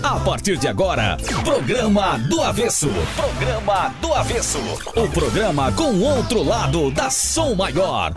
A partir de agora, Programa do Avesso. Programa do Avesso. O programa com outro lado da Som Maior.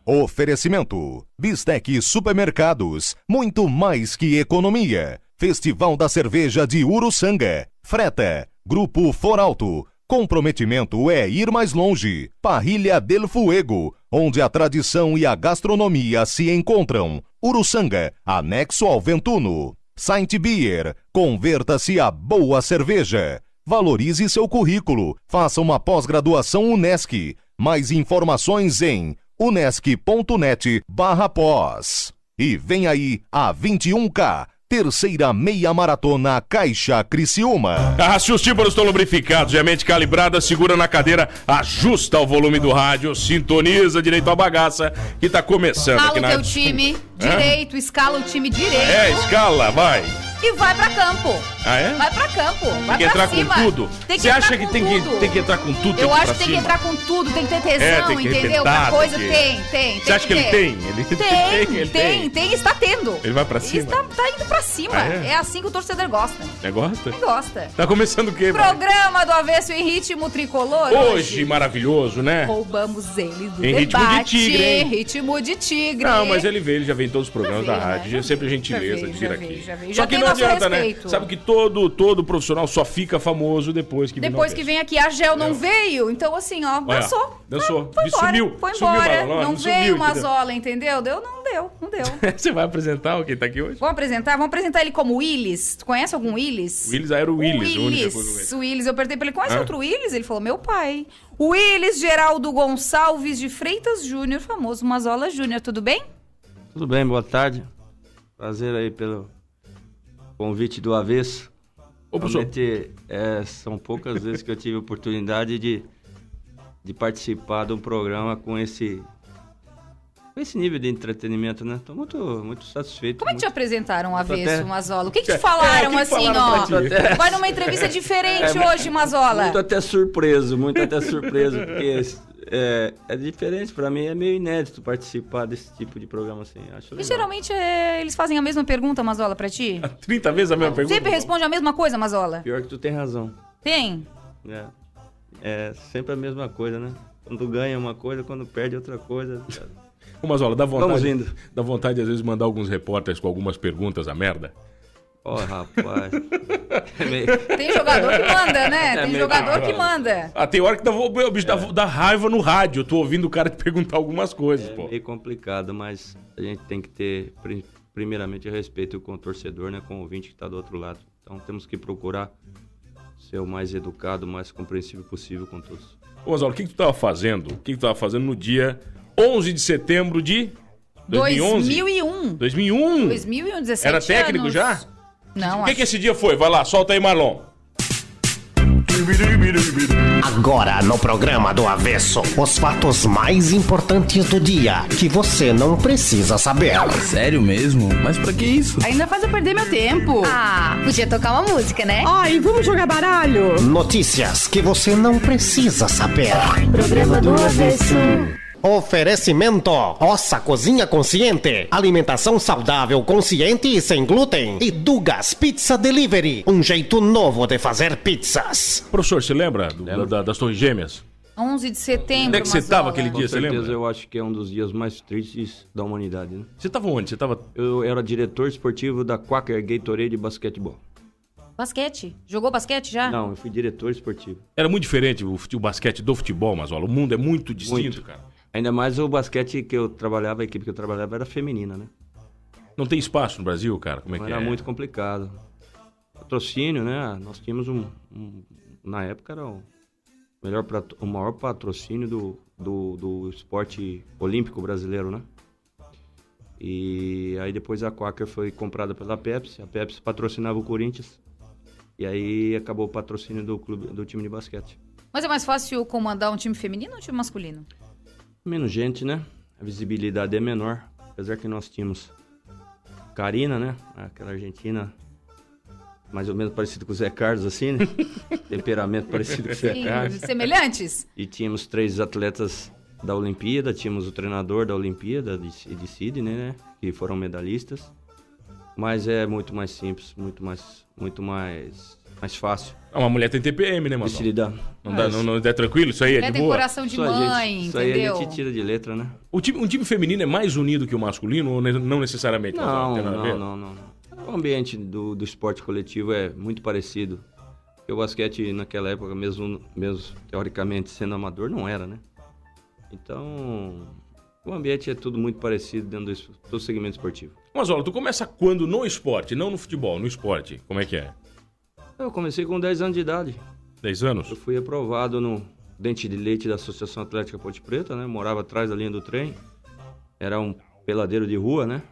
Oferecimento: Bistec Supermercados, muito mais que economia. Festival da Cerveja de Uruçanga. Freta, Grupo Foralto. Comprometimento é ir mais longe. Parrilha del Fuego, onde a tradição e a gastronomia se encontram. Uruçanga, anexo ao Ventuno. Saint Beer, converta-se a boa cerveja. Valorize seu currículo, faça uma pós-graduação Unesc. Mais informações em unesc.net/pós. E vem aí a 21K, terceira meia maratona Caixa Criciúma. Se os tímpanos estão lubrificados e a mente calibrada, segura na cadeira, ajusta o volume do rádio, sintoniza direito a bagaça que tá começando. Escala aqui o na... teu time direito, escala o time direito. Escala, vai. E vai pra campo. Ah, é? Vai pra campo. Vai Tem que pra entrar cima. com tudo. Você acha que tem que entrar com tudo? Eu acho que tem que entrar com tudo, tem que ter tesão, tem que entendeu? arrebentar, Uma coisa tem tem. Você acha que ele tem? Tem, está tendo. Ele vai pra cima? Tá indo pra cima. É assim que o torcedor gosta. Gosta? Gosta. Tá começando o quê, Programa do Avesso em ritmo tricolor. Hoje maravilhoso, né? Roubamos ele do em debate. Ritmo de tigre, hein? Em ritmo de tigre. Não, mas ele já vem em todos os programas da rádio. Né? É sempre gentileza de vir aqui. Já Só já que tem não nosso adianta, respeito. né? Sabe que todo profissional só fica famoso depois que vem aqui. A Gel não veio, então assim, ó, dançou. Dançou. Foi embora. Sumiu. Foi embora. Sumiu, não veio Mazola, entendeu? Não deu. Você vai apresentar quem tá aqui hoje? Vamos apresentar ele como Willis. Tu conhece algum Willis? Willis era o Willis. O Willis, eu perguntei pra ele, conhece outro Willis? Ele falou, meu pai. Willis Geraldo Gonçalves de Freitas Júnior, famoso Mazola Júnior, tudo bem? Tudo bem, boa tarde. Prazer aí pelo convite do Avesso. Realmente, são poucas vezes que eu tive a oportunidade de participar de um programa com esse nível de entretenimento, né? Tô muito satisfeito. Como é que te apresentaram o Avesso, até... Mazola? O que te falaram assim, ó? Vai numa entrevista diferente hoje, Mazola. Muito até surpreso, porque é diferente, pra mim é meio inédito participar desse tipo de programa assim. Acho legal. E geralmente eles fazem a mesma pergunta, Mazola, pra ti? 30 vezes a mesma pergunta? Sempre responde a mesma coisa, Mazola? Pior que tu tem razão. Tem? É sempre a mesma coisa, né? Quando ganha uma coisa, quando perde outra coisa. Ô, Mazola, dá Vamos indo. Dá vontade às vezes de mandar alguns repórteres com algumas perguntas a merda? Rapaz. Tem jogador que manda, né? Tem jogador que manda. Tem hora que o bicho dá raiva no rádio. Eu tô ouvindo o cara te perguntar algumas coisas, pô. É meio complicado, mas a gente tem que ter, primeiramente, respeito com o torcedor, né? Com o ouvinte que tá do outro lado. Então temos que procurar ser o mais educado, o mais compreensível possível com todos. Ô, Mazola, o que tu tava fazendo? O que tu tava fazendo no dia 11 de setembro de 2011? 2001. 17 Era técnico anos. já? Não, O que esse dia foi? Vai lá, solta aí, Marlon. Agora no programa do Avesso, os fatos mais importantes do dia que você não precisa saber. Sério mesmo? Mas pra que isso? Ainda faz eu perder meu tempo. Podia tocar uma música, né? Ai, vamos jogar baralho. Notícias que você não precisa saber. Programa do Avesso. Oferecimento: Ossa Cozinha Consciente, alimentação saudável, consciente e sem glúten. E Dugas Pizza Delivery, um jeito novo de fazer pizzas. Professor, você lembra das Torres Gêmeas? 11 de setembro, Onde é que você Mazola. tava aquele dia, você Com certeza, lembra? eu acho que é um dos dias mais tristes da humanidade, né? Você tava onde? Eu era diretor esportivo da Quaker Gatorade de basquetebol. Basquete? Jogou basquete já? Não, eu fui diretor esportivo. Era muito diferente o basquete do futebol, Mazola. O mundo é muito distinto, cara. Ainda mais o basquete que eu trabalhava, a equipe que eu trabalhava era feminina, né? Não tem espaço no Brasil, cara? Como é que era é? muito complicado. Patrocínio, né? Nós tínhamos na época era o maior patrocínio do esporte olímpico brasileiro, né? E aí depois a Quaker foi comprada pela Pepsi. A Pepsi patrocinava o Corinthians. E aí acabou o patrocínio do time de basquete. Mas é mais fácil comandar um time feminino ou um time masculino? Menos gente, né? A visibilidade é menor. Apesar que nós tínhamos Karina, né? Aquela argentina mais ou menos parecido com o Zé Carlos, assim, né? Temperamento parecido com o Zé Carlos. Semelhantes? E tínhamos 3 atletas da Olimpíada, tínhamos o treinador da Olimpíada de Sydney, né? Que foram medalhistas. Mas é muito mais simples, muito mais fácil. Uma mulher tem TPM, né, Mazola? De se lidar. Não é tranquilo? Isso aí é de tem boa? coração de mãe, isso aí a entendeu? gente tira de letra, né? Um time feminino é mais unido que o masculino ou não necessariamente? Não. O ambiente do esporte coletivo é muito parecido. Porque o basquete naquela época, mesmo teoricamente sendo amador, não era, né? Então, o ambiente é tudo muito parecido dentro do segmento esportivo. Mazola, tu começa quando no esporte, não no futebol, no esporte? Como é que é? Eu comecei com 10 anos de idade. 10 anos? Eu fui aprovado no Dente de Leite da Associação Atlética Ponte Preta, né? Morava atrás da linha do trem. Era um peladeiro de rua, né?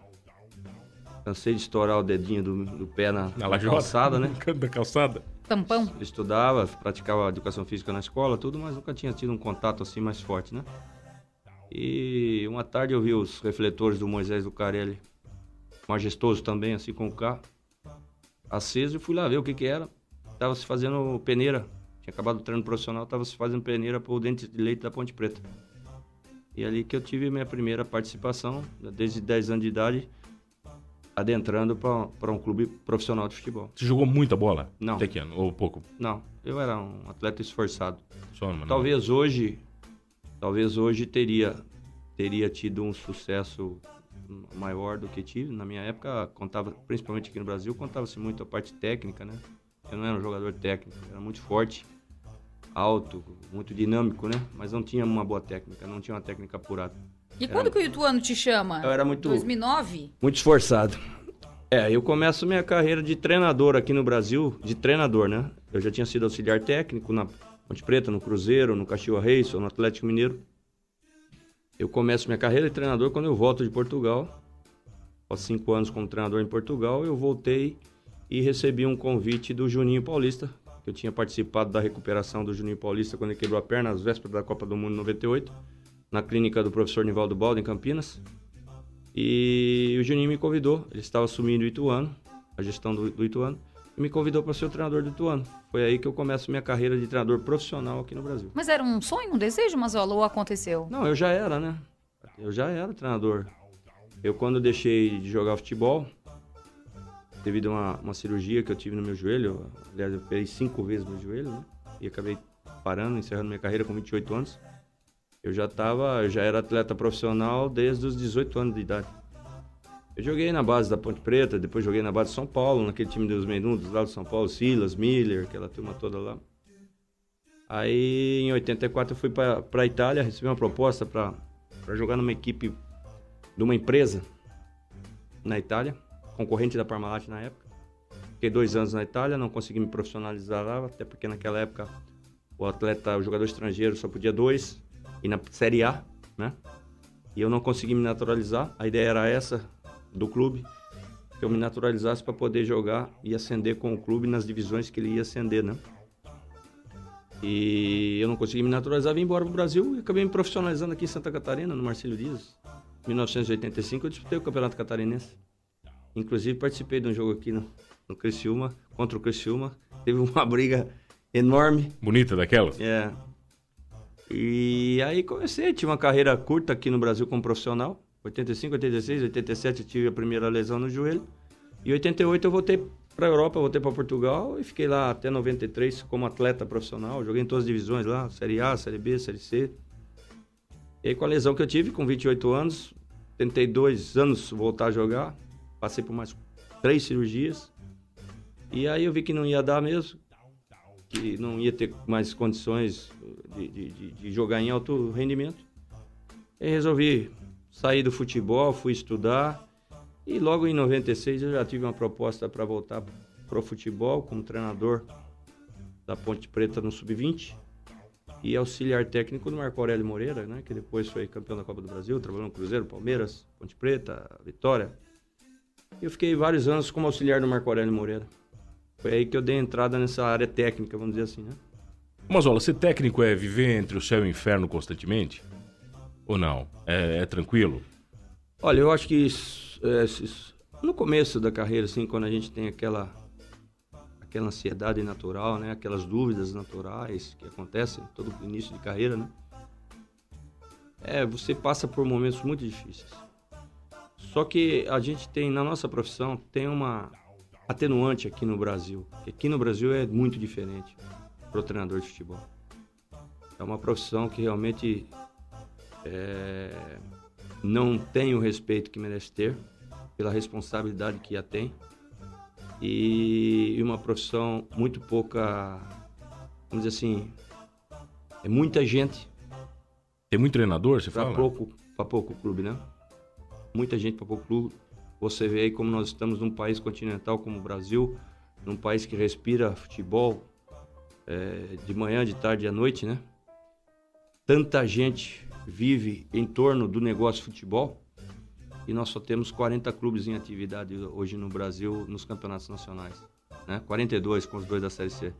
Cansei de estourar o dedinho do pé na calçada, né? Da calçada. Tampão. Estudava, praticava educação física na escola, tudo, mas nunca tinha tido um contato assim mais forte, né? E uma tarde eu vi os refletores do Moisés Lucarelli, majestoso também, assim com o carro, aceso, e fui lá ver o que era. Tava se fazendo peneira, tinha acabado o treino profissional, tava se fazendo peneira pro Dente de Leite da Ponte Preta. E ali que eu tive minha primeira participação, desde 10 anos de idade, adentrando para um clube profissional de futebol. Você jogou muita bola? Não. Até que ano? Ou pouco? Não, eu era um atleta esforçado. Mano. Talvez hoje teria tido um sucesso maior do que tive. Na minha época, principalmente aqui no Brasil, contava-se muito a parte técnica, né? Eu não era um jogador técnico, era muito forte, alto, muito dinâmico, né? Mas não tinha uma boa técnica, não tinha uma técnica apurada. E quando que o Ituano te chama? Eu era muito... 2009? Muito esforçado. Eu começo minha carreira de treinador aqui no Brasil, de treinador, né? Eu já tinha sido auxiliar técnico na Ponte Preta, no Cruzeiro, no Caxias Reis, no Atlético Mineiro. Eu começo minha carreira de treinador quando eu volto de Portugal. Após 5 anos como treinador em Portugal, eu voltei e recebi um convite do Juninho Paulista. Eu tinha participado da recuperação do Juninho Paulista quando ele quebrou a perna, às vésperas da Copa do Mundo 98, na clínica do professor Nivaldo Baldo, em Campinas. E o Juninho me convidou, ele estava assumindo o Ituano, a gestão do Ituano, e me convidou para ser o treinador do Ituano. Foi aí que eu começo minha carreira de treinador profissional aqui no Brasil. Mas era um sonho, um desejo, Mazola, ou aconteceu? Não, eu já era, né? Eu já era treinador. Eu, quando deixei de jogar futebol, devido a uma cirurgia que eu tive no meu joelho, aliás, eu operei 5 vezes meu joelho, né? E acabei parando, encerrando minha carreira com 28 anos. Eu já era atleta profissional desde os 18 anos de idade. Eu joguei na base da Ponte Preta, depois joguei na base de São Paulo, naquele time dos Menudos lá de São Paulo, Silas, Miller, aquela turma toda lá. Aí, em 84, eu fui para a Itália, recebi uma proposta para jogar numa equipe de uma empresa na Itália, concorrente da Parmalat na época. Fiquei 2 anos na Itália, não consegui me profissionalizar lá, até porque naquela época o jogador estrangeiro só podia 2, e na Série A, né? E eu não consegui me naturalizar. A ideia era essa do clube, que eu me naturalizasse para poder jogar e ascender com o clube nas divisões que ele ia ascender, né? E eu não consegui me naturalizar, vim embora pro Brasil e acabei me profissionalizando aqui em Santa Catarina, no Marcílio Dias. Em 1985 eu disputei o Campeonato Catarinense. Inclusive participei de um jogo aqui no Criciúma, contra o Criciúma. Teve uma briga enorme. Bonita daquela? É. E aí comecei, tive uma carreira curta aqui no Brasil como profissional. 85, 86, 87 eu tive a primeira lesão no joelho. E 88 eu voltei para a Europa, voltei para Portugal e fiquei lá até 93 como atleta profissional. Joguei em todas as divisões lá, Série A, Série B, Série C. E aí com a lesão que eu tive, com 28 anos, tentei 2 anos voltar a jogar. Passei por mais 3 cirurgias. E aí eu vi que não ia dar mesmo, que não ia ter mais condições de jogar em alto rendimento. E resolvi sair do futebol, fui estudar. E logo em 96 eu já tive uma proposta para voltar pro futebol como treinador da Ponte Preta no Sub-20 e auxiliar técnico do Marco Aurélio Moreira, né, que depois foi campeão da Copa do Brasil, trabalhou no Cruzeiro, Palmeiras, Ponte Preta, Vitória. Eu fiquei vários anos como auxiliar do Marco Aurélio Moreira. Foi aí que eu dei entrada nessa área técnica, vamos dizer assim, né? Mazola, ser técnico é viver entre o céu e o inferno constantemente? Ou não? É tranquilo? Olha, eu acho que no começo da carreira, assim, quando a gente tem aquela ansiedade natural, né? Aquelas dúvidas naturais que acontecem todo início de carreira, né? Você passa por momentos muito difíceis. Só que a gente tem, na nossa profissão, tem uma atenuante aqui no Brasil. Aqui no Brasil é muito diferente para o treinador de futebol. É uma profissão que realmente não tem o respeito que merece ter, pela responsabilidade que a tem. E uma profissão muito pouca, vamos dizer assim, é muita gente. Tem muito treinador, você fala? Para pouco clube, né? Muita gente para pouco clube. Você vê aí como nós estamos num país continental como o Brasil, num país que respira futebol de manhã, de tarde e à noite, né? Tanta gente vive em torno do negócio futebol e nós só temos 40 clubes em atividade hoje no Brasil nos campeonatos nacionais, né? 42 com os 2 da Série C.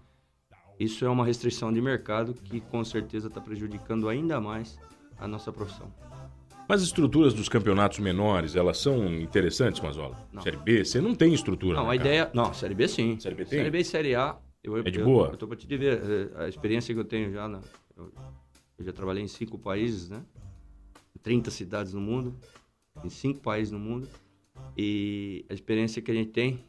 Isso é uma restrição de mercado que com certeza está prejudicando ainda mais a nossa profissão. Mas as estruturas dos campeonatos menores, elas são interessantes, Mazola? Não. Série B, você não tem estrutura, não, né, a ideia... Não, Série B sim. Série B tem? Série B e Série A... É de boa? Eu estou para te dizer, a experiência que eu tenho já... Eu já trabalhei em 5 países, né? 30 cidades no mundo, em 5 países no mundo. E a experiência que a gente tem,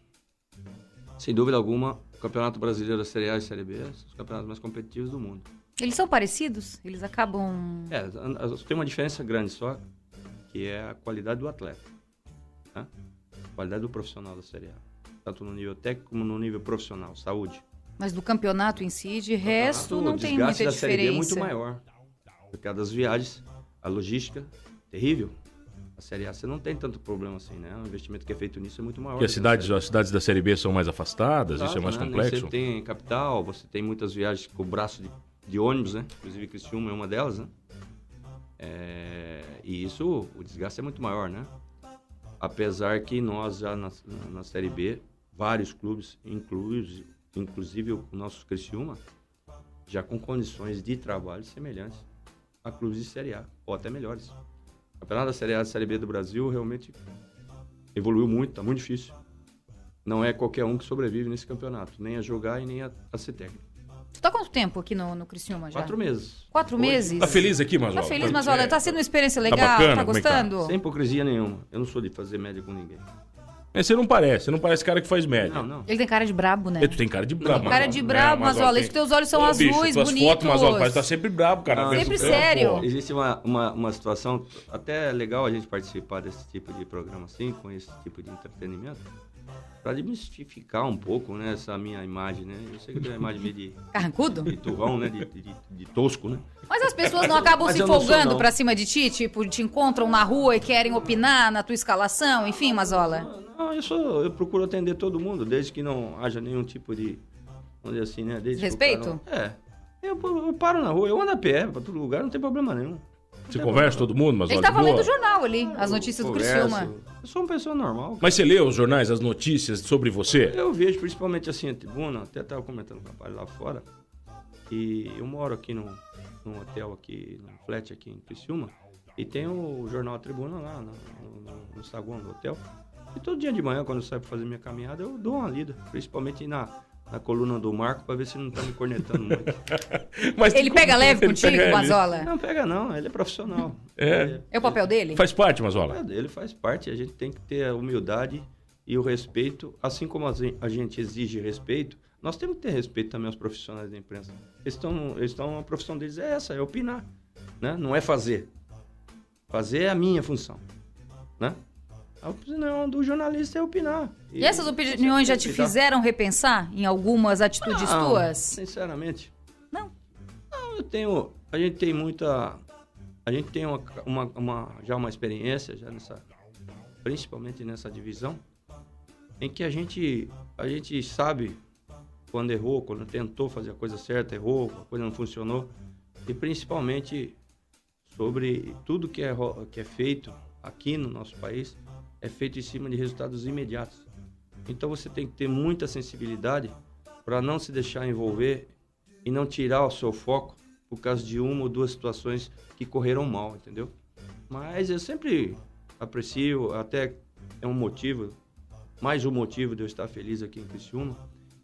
sem dúvida alguma, o Campeonato Brasileiro da Série A e Série B são os campeonatos mais competitivos do mundo. Eles são parecidos? Eles acabam... Tem uma diferença grande só, que é a qualidade do atleta, né? A qualidade do profissional da Série A. Tanto no nível técnico como no nível profissional, saúde. Mas do campeonato em si, de resto, não tem muita diferença. O desgaste da Série B é muito diferença. maior. Por causa das viagens, a logística, terrível. A Série A você não tem tanto problema assim, né? O investimento que é feito nisso é muito maior. Porque as cidades da Série B são mais afastadas, isso é mais complexo? Você tem capital, você tem muitas viagens com o braço de ônibus, né? Inclusive Criciúma é uma delas, né? E isso, o desgaste é muito maior, né? Apesar que nós já na Série B, vários clubes, inclusive o nosso Criciúma, já com condições de trabalho semelhantes a clubes de Série A, ou até melhores. O campeonato da Série A e Série B do Brasil realmente evoluiu muito, está muito difícil. Não é qualquer um que sobrevive nesse campeonato, nem a jogar e nem a ser técnico. Tu tá há quanto tempo aqui no Criciúma já? 4 meses. 4 meses? Tá feliz aqui, Mazola? Tá feliz, mas olha, tá sendo uma experiência legal, bacana, tá como é que tá? gostando? Sem hipocrisia nenhuma. Eu não sou de fazer média com ninguém. Mas você não parece cara que faz média. Não. Ele tem cara de brabo, né? Tu tem cara de brabo, Tem cara de brabo, Mazola. Os teus olhos são azuis, tuas bonitos. fotos, Mazola, parece que tá sempre brabo, cara. Sempre sério. Pô. Existe uma situação, até legal a gente participar desse tipo de programa assim, com esse tipo de entretenimento, para desmistificar um pouco, né, essa minha imagem, né? Eu sei que eu tenho uma imagem meio de... Carrancudo? De turrão, né? De tosco, né? Mas as pessoas não acabam Mas se eu não sou, folgando não. pra cima de ti? Tipo, te encontram na rua e querem opinar na tua escalação? Enfim, Mazola. Não, eu procuro atender todo mundo, desde que não haja nenhum tipo de... Vamos dizer assim, né? Desde Respeito? Eu paro na rua, eu ando a pé pra todo lugar, não tem problema nenhum. Você conversa com todo mundo, Mazola? Ele tava lendo o jornal ali, as notícias do Criciúma. Eu sou uma pessoa normal. Cara. Mas você lê os jornais, as notícias sobre você? Eu vejo principalmente assim a tribuna, até estava comentando com o rapaz lá fora, e eu moro aqui num hotel aqui, num flat aqui em Criciúma, e tem o jornal A Tribuna lá no saguão do hotel. E todo dia de manhã, quando eu saio para fazer minha caminhada, eu dou uma lida, principalmente na coluna do Marco, para ver se ele não tá me cornetando muito. Mas Ele pega leve contigo, Mazola? Não pega não, ele é profissional. É o papel dele? Faz parte, Mazola? Ele faz parte, a gente tem que ter a humildade e o respeito, assim como a gente exige respeito, nós temos que ter respeito também aos profissionais da imprensa. Eles estão, a profissão deles é essa, é opinar, né? Não é fazer. Fazer é a minha função, né? A opinião do jornalista é opinar. E essas opiniões já te fizeram repensar em algumas atitudes tuas? Sinceramente. Não? Não, a gente tem já uma experiência, principalmente nessa divisão, em que a gente sabe quando errou, quando tentou fazer a coisa certa, errou, a coisa não funcionou. E principalmente sobre tudo que é feito aqui no nosso país, é feito em cima de resultados imediatos. Então você tem que ter muita sensibilidade para não se deixar envolver e não tirar o seu foco por causa de uma ou duas situações que correram mal, entendeu? Mas eu sempre aprecio, até é um motivo, mais um motivo de eu estar feliz aqui em Criciúma,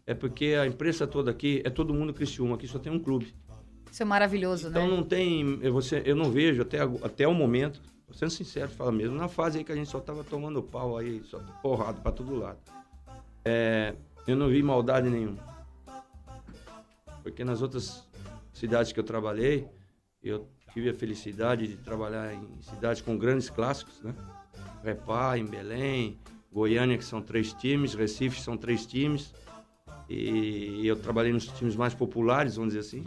é porque a imprensa toda aqui é todo mundo Criciúma, aqui só tem um clube. Isso é maravilhoso, então, né? Então não tem... Eu não vejo até o momento, sendo sincero, fala mesmo, na fase aí que a gente só tava tomando pau aí, só porrada pra todo lado. Eu não vi maldade nenhuma. Porque nas outras cidades que eu trabalhei, eu tive a felicidade de trabalhar em cidades com grandes clássicos, né? Repá, em Belém, Goiânia, que são 3 times, Recife são 3 times. E eu trabalhei nos times mais populares, vamos dizer assim.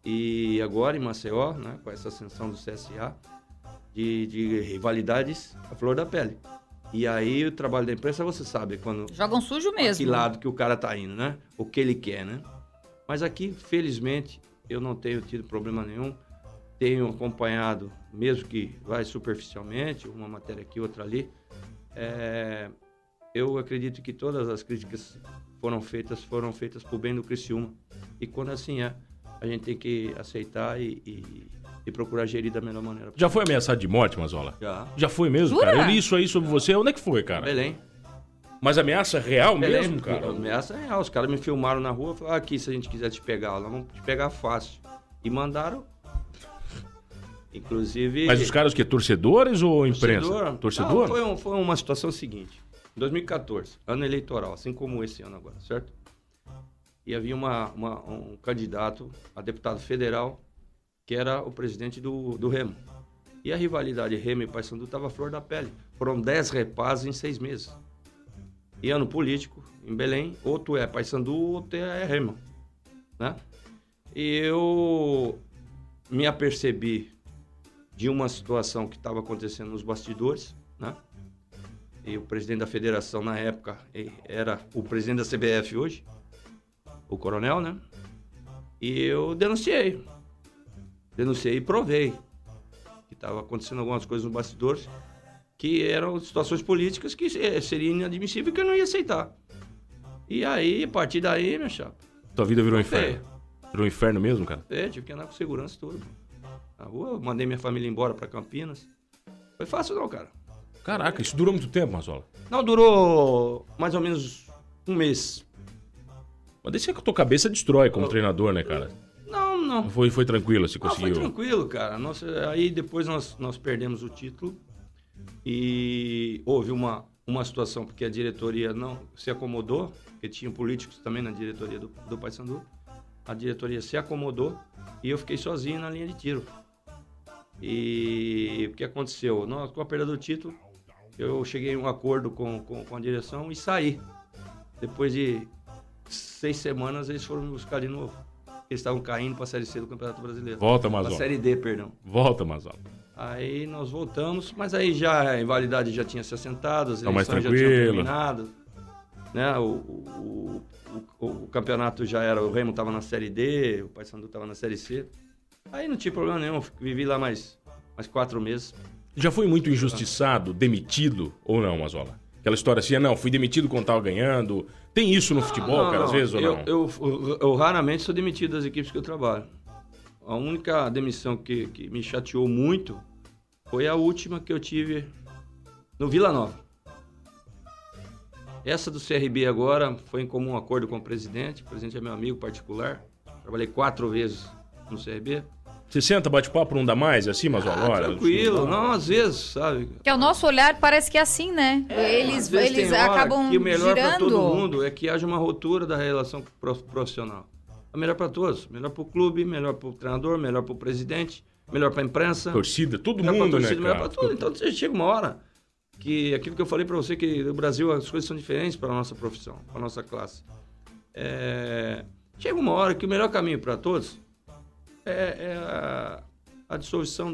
E agora em Maceió, né, com essa ascensão do CSA, de rivalidades à flor da pele. E aí o trabalho da imprensa, você sabe, quando... Jogam sujo mesmo. Que lado que o cara tá indo, né? O que ele quer, né? Mas aqui, felizmente, eu não tenho tido problema nenhum. Tenho acompanhado, mesmo que vai superficialmente, uma matéria aqui, outra ali. Eu acredito que todas as críticas foram feitas por bem do Criciúma. E quando assim a gente tem que aceitar e procurar gerir da melhor maneira. Já foi ameaçado de morte, Mazola? Já foi mesmo, Jura? cara? Eu li isso aí sobre você. Onde é que foi, cara? Belém. Mas ameaça real Belém, mesmo, cara? Ameaça real. Os caras me filmaram na rua e falaram, aqui, se a gente quiser te pegar, nós vamos te pegar fácil. E mandaram... Inclusive... Mas os caras que torcedores ou imprensa? Torcedor? Não, foi uma situação seguinte. Em 2014, ano eleitoral, assim como esse ano agora, certo? E havia um candidato a deputado federal que era o presidente do Remo. E a rivalidade Remo e Paysandu estava à flor da pele. Foram 10 repasses em 6 meses. E ano político, em Belém, ou tu é Paysandu ou tu é Remo, né? E eu me apercebi de uma situação que estava acontecendo nos bastidores, né? E o presidente da federação na época era o presidente da CBF hoje, o coronel, né? E eu denunciei e provei que estava acontecendo algumas coisas nos bastidores que eram situações políticas que seria inadmissível e que eu não ia aceitar. E aí, a partir daí, meu chapa... Tua vida virou um inferno? Virou um inferno mesmo, cara? Tive que andar com segurança toda. Na rua, eu mandei minha família embora pra Campinas. Foi fácil não, cara. Caraca, isso durou muito tempo, Mazola? Não, durou mais ou menos um mês. Mas deixa que a tua cabeça destrói como treinador, né, cara? Não. Foi tranquilo, você conseguiu? Foi tranquilo, cara. Aí depois nós perdemos o título e houve uma situação porque a diretoria não se acomodou, porque tinham políticos também na diretoria do Paysandu. A diretoria se acomodou e eu fiquei sozinho na linha de tiro. E o que aconteceu? Com a perda do título, eu cheguei a um acordo com a direção e saí. Depois de 6 semanas, eles foram me buscar de novo. Eles estavam caindo para a Série C do Campeonato Brasileiro. Volta, Mazola. Para a Série D, perdão. Volta, Mazola. Aí nós voltamos, mas aí já a invalidade já tinha se assentado, as eleições já tinham terminado. Né? O campeonato já era... O Remo estava na Série D, o Paysandu estava na Série C. Aí não tinha problema nenhum, vivi lá mais 4 meses. Já foi muito injustiçado, demitido ou não, Mazola? Aquela história assim, fui demitido quando estava ganhando. Tem isso no futebol, cara, às vezes ou não? Eu raramente sou demitido das equipes que eu trabalho. A única demissão que me chateou muito foi a última que eu tive no Vila Nova. Essa do CRB agora foi em comum acordo com o presidente. O presidente é meu amigo particular. Trabalhei 4 vezes no CRB. Você senta, bate papo, não dá mais, é assim, Mazola? Tranquilo, não, às vezes, sabe? Que o nosso olhar parece que é assim, né? Eles acabam que o melhor para girando. todo mundo é que haja uma ruptura da relação profissional. É melhor para todos, melhor para o clube, melhor para o treinador, melhor para o presidente, melhor para a imprensa. Torcida, todo mundo, torcida, né, melhor para tudo. Então chega uma hora que aquilo que eu falei para você, que no Brasil as coisas são diferentes para a nossa profissão, para a nossa classe. Chega uma hora que o melhor caminho para todos é a dissolução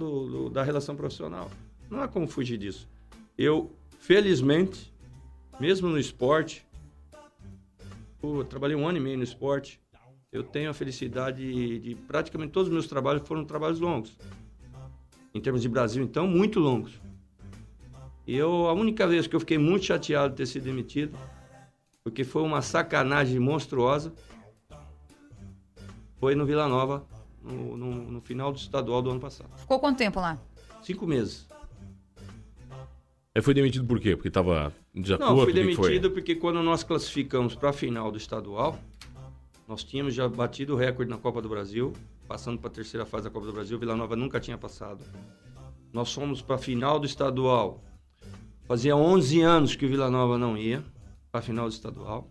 da relação profissional. Não há como fugir disso. Eu, felizmente, mesmo no esporte, eu trabalhei 1 ano e meio no esporte, eu tenho a felicidade de praticamente todos os meus trabalhos foram trabalhos longos. Em termos de Brasil, então, muito longos. E a única vez que eu fiquei muito chateado de ter sido demitido, porque foi uma sacanagem monstruosa, foi no Vila Nova, no final do estadual do ano passado. Ficou quanto tempo lá? 5 meses. Aí foi demitido por quê? Porque estava em desacordo? Não, fui demitido porque quando nós classificamos para a final do estadual, nós tínhamos já batido o recorde na Copa do Brasil passando para a terceira fase da Copa do Brasil. O Vila Nova nunca tinha passado. Nós fomos para a final do estadual. Fazia 11 anos que o Vila Nova não ia para a final do estadual.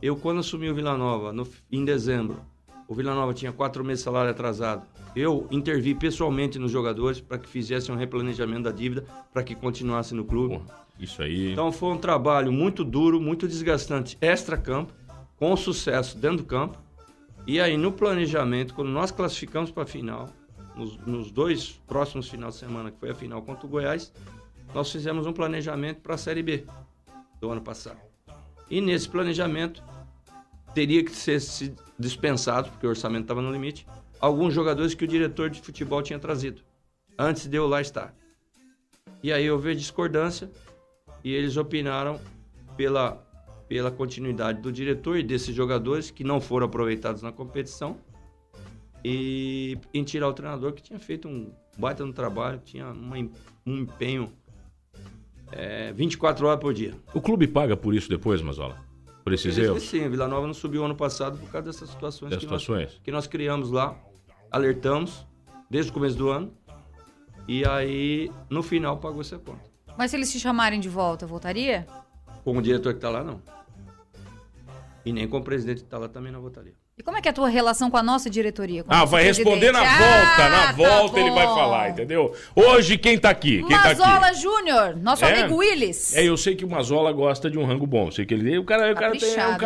Eu, quando assumi o Vila Nova, em dezembro, o Vila Nova tinha 4 meses de salário atrasado. Eu intervi pessoalmente nos jogadores para que fizessem um replanejamento da dívida para que continuassem no clube. Isso aí. Então foi um trabalho muito duro, muito desgastante, extra-campo, com sucesso dentro do campo. E aí no planejamento, quando nós classificamos para a final, nos 2 próximos finais de semana, que foi a final contra o Goiás, nós fizemos um planejamento para a Série B do ano passado. E nesse planejamento teria que ser dispensado, porque o orçamento estava no limite, alguns jogadores que o diretor de futebol tinha trazido, antes de eu lá estar. E aí houve discordância e eles opinaram pela continuidade do diretor e desses jogadores que não foram aproveitados na competição e em tirar o treinador que tinha feito um baita no trabalho, tinha um empenho 24 horas por dia. O clube paga por isso depois, Mazola? Por esses erros? Sim, a Vila Nova não subiu ano passado por causa dessas situações que nós criamos lá, alertamos desde o começo do ano e aí no final pagou essa conta. Mas se eles te chamarem de volta, voltaria? Com o diretor que está lá, não. E nem com o presidente que está lá também não votaria. E como é que é a tua relação com a nossa diretoria? Vai responder na volta. Na volta ele vai falar, entendeu? Hoje quem tá aqui? Mazola Júnior, nosso amigo Willis. Eu sei que o Mazola gosta de um rango bom. Sei que o cara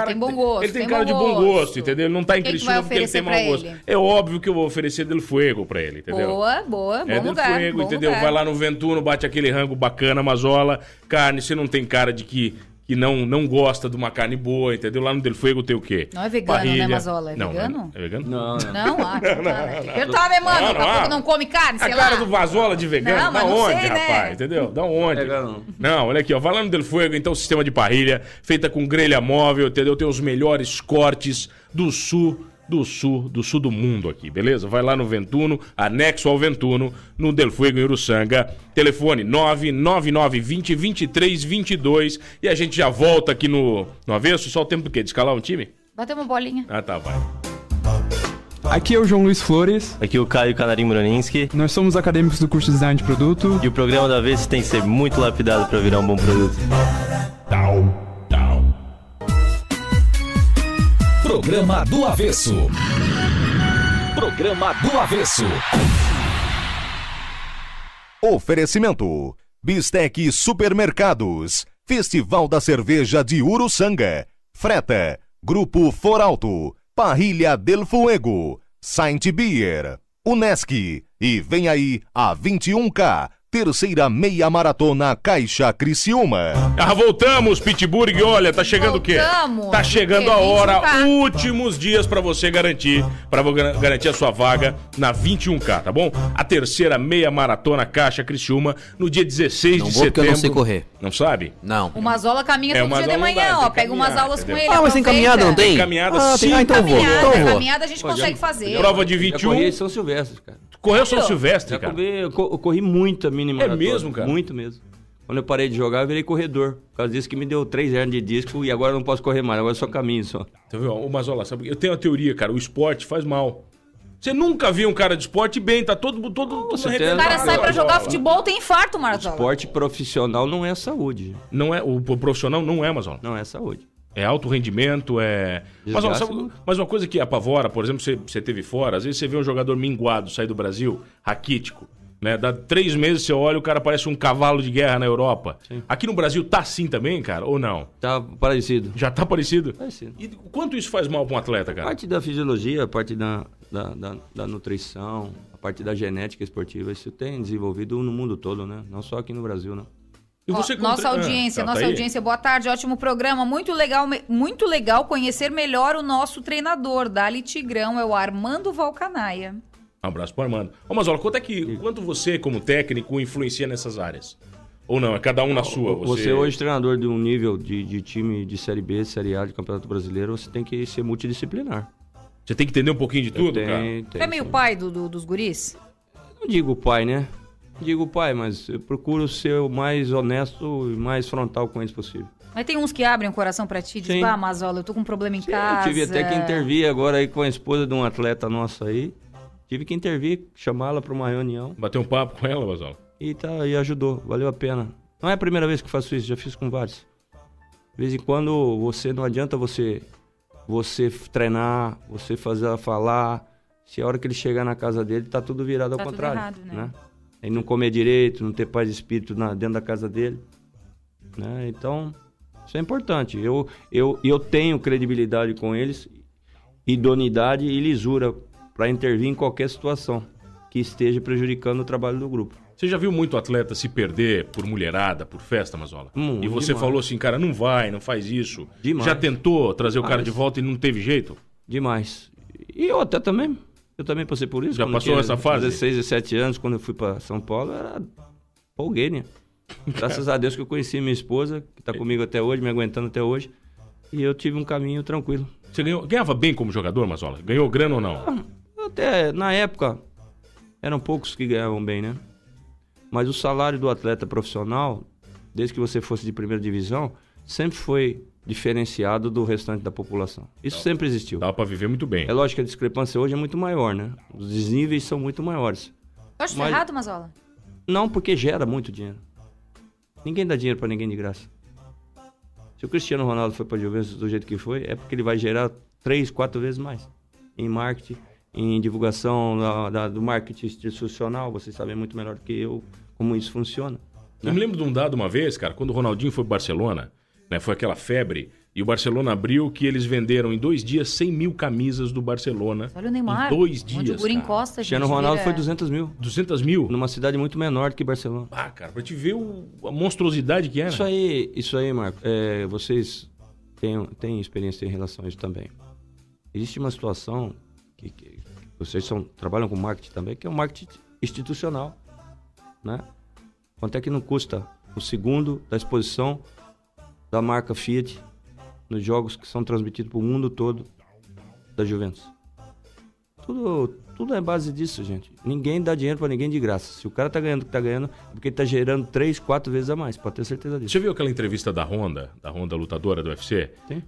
tem bom gosto. Ele tem cara de bom gosto, entendeu? Ele não tá em Criciúma porque ele tem mau gosto. É óbvio que eu vou oferecer Del Fuego pra ele, entendeu? Boa, bom lugar. Del Fuego, entendeu? Vai lá no Ventuno, bate aquele rango bacana, Mazola. Carne, você não tem cara de que não gosta de uma carne boa, entendeu? Lá no Del Fuego tem o quê? Não é vegano, Parrilha. né, Mazola? É vegano? Não, é vegano? Não, tá, né, mano? Daqui a pouco não come carne, sei lá. A cara do Mazola de vegano? Da onde, sei, rapaz? Né? Entendeu? Da onde? Não, olha aqui, ó. Vai lá no Del Fuego, então, sistema de parrilha, feita com grelha móvel, entendeu? Tem os melhores cortes do sul do mundo aqui, beleza? Vai lá no Ventuno, anexo ao Ventuno, no Del Fuego em Uruçanga. Telefone 99920-2322 e a gente já volta aqui no avesso. Só o tempo do quê? De escalar um time? Bater uma bolinha. Tá, vai. Aqui é o João Luiz Flores. Aqui é o Caio Canarim Muraninski. Nós somos acadêmicos do curso de Design de Produto. E o programa do Avesso tem que ser muito lapidado para virar um bom produto. Programa do Avesso. Programa do Avesso. Oferecimento: Bistec Supermercados, Festival da Cerveja de Uruçanga, Freta, Grupo Foralto, Parrilha Del Fuego, Saint Beer, Unesc e vem aí a 21K. Terceira meia maratona Caixa Criciúma. Voltamos, Pittsburgh. Olha, tá chegando o quê? Tá chegando a hora, últimos dias pra você garantir a sua vaga na 21K, tá bom? A terceira meia maratona Caixa Criciúma no dia 16 de setembro. Eu não sei correr. Não sabe? Não. O Mazola caminha todo dia de manhã, ó. Pega umas aulas com ele. Mas tem caminhada, não tem? Tem caminhada sim. Então eu vou. Caminhada a gente consegue fazer. Prova de 21. Eu corri em São Silvestre, cara. Correu São Silvestre, cara? Eu corri muita mini maratona. É mesmo, cara? Muito mesmo. Quando eu parei de jogar, eu virei corredor. Por causa disso que me deu 3 hernias de disco e agora eu não posso correr mais. Agora eu só caminho só. Tá vendo? Ô, Mazola, sabe? Eu tenho uma teoria, cara. O esporte faz mal. Você nunca viu um cara de esporte bem, tá todo O cara sai pra jogar futebol, tem infarto, Mazola. Esporte profissional não é saúde. Não é, o profissional não é, Mazola. Não é saúde. É alto rendimento, é... Mas uma coisa que apavora, por exemplo, você teve fora, às vezes você vê um jogador minguado sair do Brasil, raquítico, né? Dá 3 meses, você olha, o cara parece um cavalo de guerra na Europa. Sim. Aqui no Brasil tá assim também, cara, ou não? Tá parecido. Já tá parecido? Parecido. E quanto isso faz mal pra um atleta, cara? A parte da fisiologia, a parte da nutrição, a parte da genética esportiva, isso tem desenvolvido no mundo todo, né? Não só aqui no Brasil, né? Nossa audiência, boa tarde, ótimo programa, muito legal conhecer melhor o nosso treinador, Dali Tigrão, é o Armando Valcanaia. Um abraço pro Armando. Ô, Mazola, quanto você, como técnico, influencia nessas áreas? Ou não, é cada um na sua? Você hoje, treinador de um nível de time de Série B, Série A, de Campeonato Brasileiro, você tem que ser multidisciplinar. Você tem que entender um pouquinho de tudo, cara? Você é meio pai dos guris? Não digo pai, né? Digo pai, mas eu procuro ser o mais honesto e mais frontal com eles possível. Mas tem uns que abrem o coração pra ti e dizem, Mazola, eu tô com um problema em casa. Eu tive até que intervir agora aí com a esposa de um atleta nosso aí. tive que intervir, chamá-la para uma reunião. Bater um papo com ela, Mazola? E ajudou, valeu a pena. Não é a primeira vez que faço isso, já fiz com vários. De vez em quando não adianta você treinar, você fazer ela falar. Se a hora que ele chegar na casa dele, tá tudo virado ao contrário. Errado, né? Ele não comer direito, não ter paz de espírito dentro da casa dele. Né? Então, isso é importante. Eu tenho credibilidade com eles, idoneidade e lisura para intervir em qualquer situação que esteja prejudicando o trabalho do grupo. Você já viu muito atleta se perder por mulherada, por festa, Mazola? E você demais. falou assim, cara, não faz isso. Demais. Já tentou trazer o cara de volta e não teve jeito? Demais. E eu até também. Eu também passei por isso. Já passou essa fase? 16, 17 anos, quando eu fui para São Paulo, era polguei, né? Graças a Deus que eu conheci minha esposa, que tá comigo até hoje, me aguentando até hoje. E eu tive um caminho tranquilo. Você ganhava bem como jogador, Mazola? Ganhou grana ou não? Até, na época, eram poucos que ganhavam bem, né? Mas o salário do atleta profissional, desde que você fosse de primeira divisão, sempre foi diferenciado do restante da população. Isso sempre existiu. Dá pra viver muito bem. É lógico que a discrepância hoje é muito maior, né? Os desníveis são muito maiores. Eu acho errado, Mazola? Não, porque gera muito dinheiro. Ninguém dá dinheiro pra ninguém de graça. Se o Cristiano Ronaldo foi pra Juventus do jeito que foi, é porque ele vai gerar 3, 4 vezes mais. Em marketing, em divulgação do marketing institucional, vocês sabem muito melhor do que eu como isso funciona. Né? Eu me lembro de um dado uma vez, cara, quando o Ronaldinho foi pro Barcelona, né, foi aquela febre, e o Barcelona abriu que eles venderam em 2 dias 100 mil camisas do Barcelona. Olha o Neymar. Em 2 dias, onde o Guri encosta, Cristiano Ronaldo foi 200 mil. 200 mil? Numa cidade muito menor do que Barcelona. Ah, cara, pra te ver a monstruosidade que era. Isso aí, Marco, vocês têm experiência em relação a isso também. Existe uma situação que vocês trabalham com marketing também, que é o marketing institucional, né? Quanto é que não custa o segundo da exposição da marca Fiat nos jogos que são transmitidos para o mundo todo da Juventus? Tudo é base disso, gente. Ninguém dá dinheiro para ninguém de graça. Se o cara tá ganhando o que tá ganhando, é porque ele tá gerando 3, 4 vezes a mais, pode ter certeza disso. Você viu aquela entrevista da Honda lutadora do UFC? Sim.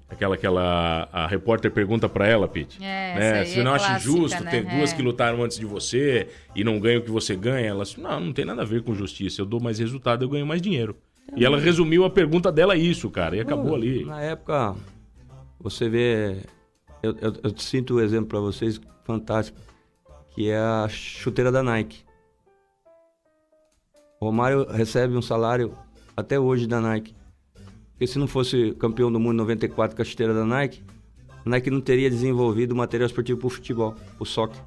A repórter pergunta para ela, Pete, né? Você não acha injusto, né? ter duas que lutaram antes de você e não ganham o que você ganha? Ela disse, não tem nada a ver com justiça. Eu dou mais resultado, eu ganho mais dinheiro. E ela resumiu a pergunta dela isso, cara, e acabou ali. Na época, você vê... Eu sinto um exemplo para vocês fantástico, que é a chuteira da Nike. O Romário recebe um salário até hoje da Nike. Porque se não fosse campeão do mundo em 94 com a chuteira da Nike, a Nike não teria desenvolvido material esportivo pro futebol, pro soccer.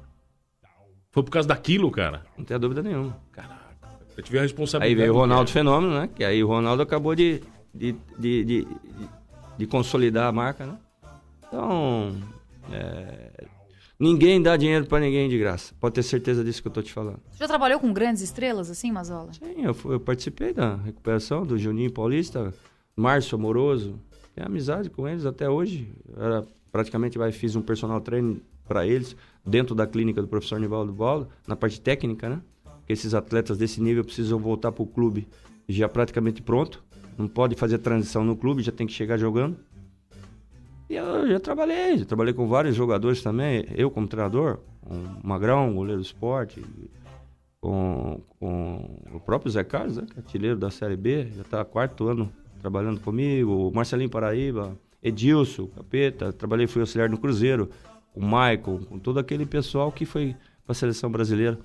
Foi por causa daquilo, cara? Não tem dúvida nenhuma. Caraca, eu tive a responsabilidade. Aí veio o Ronaldo Fenômeno, né? Que aí o Ronaldo acabou de consolidar a marca, né? Então, ninguém dá dinheiro pra ninguém de graça. Pode ter certeza disso que eu tô te falando. Você já trabalhou com grandes estrelas assim, Mazola? Sim, eu participei da recuperação do Juninho Paulista, Márcio Amoroso. Tenho amizade com eles até hoje. Praticamente fiz um personal training para eles dentro da clínica do professor Nivaldo Bola, na parte técnica, né? Porque esses atletas desse nível precisam voltar pro clube já praticamente pronto. Não pode fazer transição no clube, já tem que chegar jogando. E eu já trabalhei com vários jogadores também, eu como treinador, com o Magrão, goleiro do esporte, com o próprio Zé Carlos, né, que é artilheiro da Série B, já está 4º ano trabalhando comigo, o Marcelinho Paraíba, Edilson, Capeta, fui auxiliar no Cruzeiro, o Maicon, com todo aquele pessoal que foi para a seleção brasileira.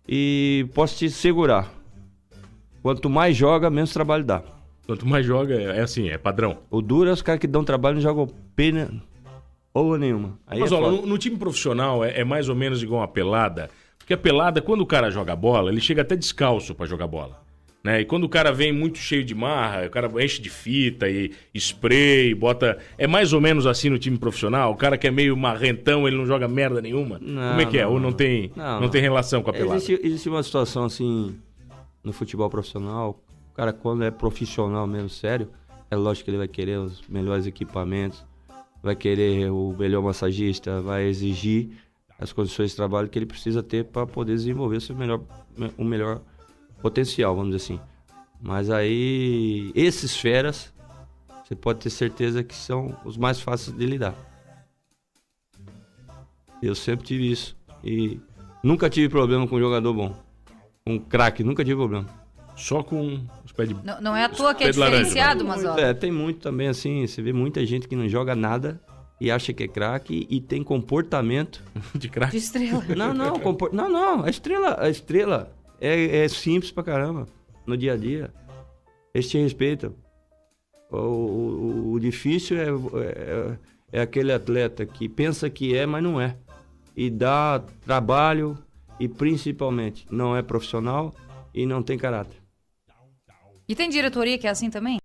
E posso te segurar, quanto mais joga, menos trabalho dá. Quanto mais joga, é assim, é padrão. O duro é os caras que dão trabalho e não jogam pena ou nenhuma. Aí mas olha, no time profissional é mais ou menos igual uma pelada. Porque a pelada, quando o cara joga bola, ele chega até descalço pra jogar bola. Né? E quando o cara vem muito cheio de marra, o cara enche de fita e spray, bota... É mais ou menos assim no time profissional? O cara que é meio marrentão, ele não joga merda nenhuma? Como é que é? Ou não tem relação com a pelada? Existe uma situação assim no futebol profissional... O cara, quando é profissional mesmo, sério, é lógico que ele vai querer os melhores equipamentos, vai querer o melhor massagista, vai exigir as condições de trabalho que ele precisa ter para poder desenvolver o melhor potencial, vamos dizer assim. Mas aí, esses feras, você pode ter certeza que são os mais fáceis de lidar. Eu sempre tive isso. E Nunca tive problema com jogador bom. Com craque, nunca tive problema. Só com os pés de... Não é à toa que é diferenciado, mas ó. Tem muito também, assim, você vê muita gente que não joga nada e acha que é craque e tem comportamento... De craque? De estrela. Não, a estrela é simples pra caramba, no dia a dia. Eles te respeitam. O difícil é aquele atleta que pensa que é, mas não é. E dá trabalho e principalmente não é profissional e não tem caráter. E tem diretoria que é assim também?